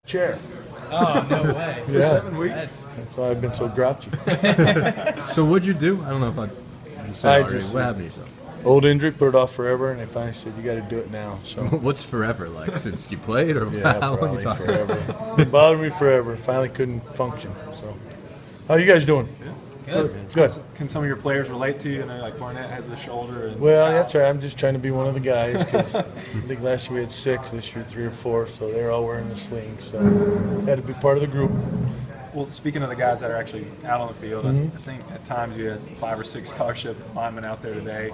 chair. Oh, no way. For 7 weeks. That's why I've been so grouchy. So what'd you do? I don't know if I said already. What happened to yourself? Old injury, put it off forever, and they finally said, you got to do it now. So What's forever, like, since you played? Or yeah, how long probably you talking? forever. It bothered me forever. Finally couldn't function. So how you guys doing? Good. Good. Can some of your players relate to you? You know, like Barnett has the shoulder. And Well, that's right. I'm just trying to be one of the guys because I think last year we had 6, this year 3 or 4, so they're all wearing the sling. So had to be part of the group. Well, speaking of the guys that are actually out on the field, I think at times you had 5 or 6 scholarship linemen out there today.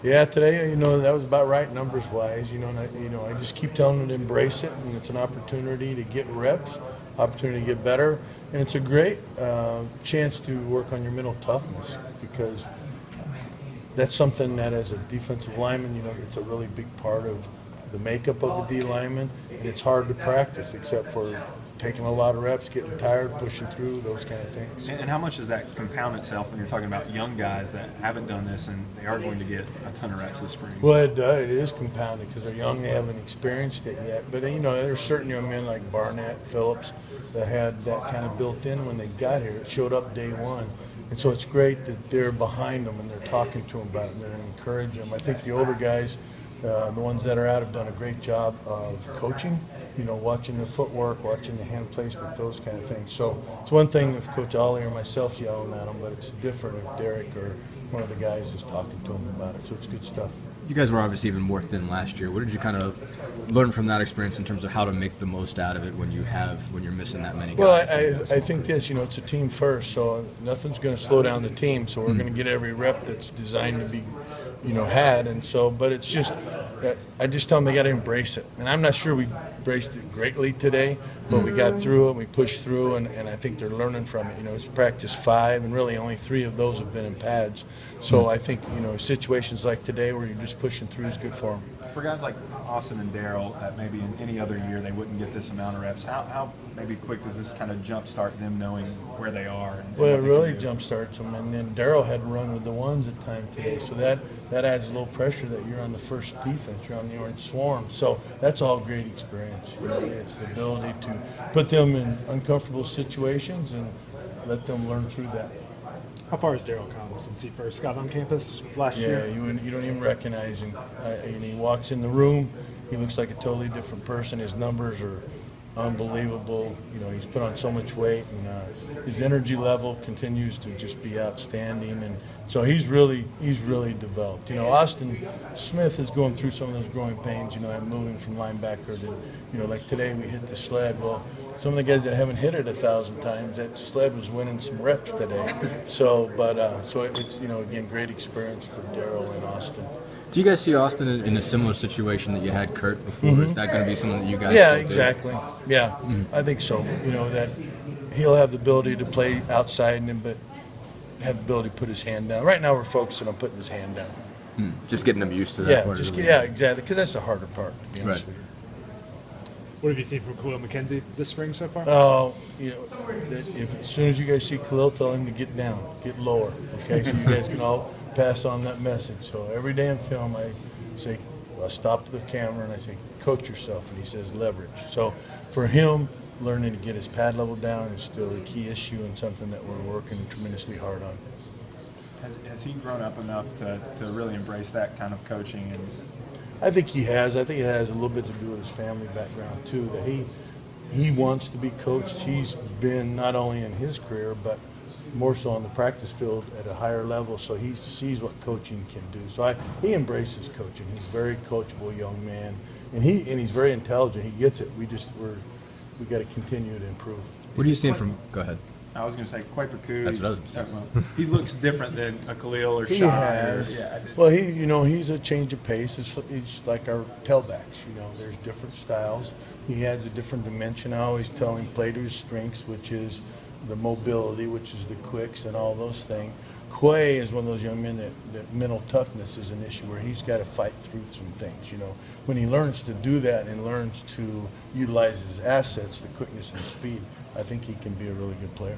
Yeah, today, that was about right numbers-wise. And I just keep telling them to embrace it, and it's an opportunity to get reps, opportunity to get better, and it's a great chance to work on your mental toughness because that's something that as a defensive lineman, it's a really big part of the makeup of a D lineman, and it's hard to practice except for taking a lot of reps, getting tired, pushing through, those kind of things. And how much does that compound itself when you're talking about young guys that haven't done this and they are going to get a ton of reps this spring? Well, it is compounded because they're young, they haven't experienced it yet. But, there's certain young men like Barnett, Phillips, that had that kind of built in when they got here. It showed up day one. And so it's great that they're behind them and they're talking to them about it and they're encouraging them. I think the older guys, the ones that are out, have done a great job of coaching, watching the footwork, watching the hand placement, those kind of things. So it's one thing if Coach Ollie or myself's yelling at them, but it's different if Derek or one of the guys is talking to them about it. So it's good stuff. You guys were obviously even more thin last year. What did you kind of learn from that experience in terms of how to make the most out of it when you're missing that many guys? Well, I think this, it's a team first, so nothing's going to slow down the team. So we're going to get every rep that's designed to be, had. And so, but it's just, I just tell them they got to embrace it. And I'm not sure we embraced it greatly today, but we got through it, we pushed through, and I think they're learning from it. It's practice 5, and really only 3 of those have been in pads. So I think, situations like today where you're just pushing through is good for them. For guys like Austin and Darryl, that maybe in any other year they wouldn't get this amount of reps, how maybe quick does this kind of jumpstart them knowing where they are? And well, it what they really can do? jumpstarts them. And then Darryl had to run with the ones at time today. So that adds a little pressure that you're on the first defense, you're on the orange swarm. So that's all great experience. It's the ability to put them in uncomfortable situations and let them learn through that. How far has Darryl come since he first got on campus last year? Yeah, you don't even recognize him. And he walks in the room, he looks like a totally different person. His numbers are unbelievable. He's put on so much weight, and his energy level continues to just be outstanding. And so he's really developed. Austin Smith is going through some of those growing pains. I'm moving from linebacker to, like today we hit the sled. Well, some of the guys that haven't hit it 1,000 times, that sled was winning some reps today. So, so it's again, great experience for Darryl and Austin. Do you guys see Austin in a similar situation that you had Kurt before? Is that going to be something that you guys? Yeah, exactly. Yeah, I think so. That he'll have the ability to play outside, but have the ability to put his hand down. Right now, we're focusing on putting his hand down. Just getting them used to that. Yeah, exactly. Because that's the harder part, to be honest with you. What have you seen from Khalil McKenzie this spring so far? Oh, as soon as you guys see Khalil, tell him to get down, get lower. Okay, so you guys can all pass on that message. So every day in film, I say, I stop the camera and I say, coach yourself, and he says leverage. So for him, learning to get his pad level down is still a key issue and something that we're working tremendously hard on. Has he grown up enough to really embrace that kind of coaching? And I think he has. I think it has a little bit to do with his family background too, that he wants to be coached. He's been not only in his career, but more so on the practice field at a higher level, so he sees what coaching can do. So he embraces coaching. He's a very coachable young man, and he's very intelligent. He gets it. We got to continue to improve. What are you seeing from? Go ahead. I was going to say Quay-Paku. That's what I was going to say. He looks different than a Khalil or He Shai. has. Well, he's a change of pace. He's like our tailbacks. There's different styles. He adds a different dimension. I always tell him play to his strengths, which is the mobility, which is the quicks and all those things. Quay is one of those young men that mental toughness is an issue where he's got to fight through some things. When he learns to do that and learns to utilize his assets, the quickness and speed, I think he can be a really good player.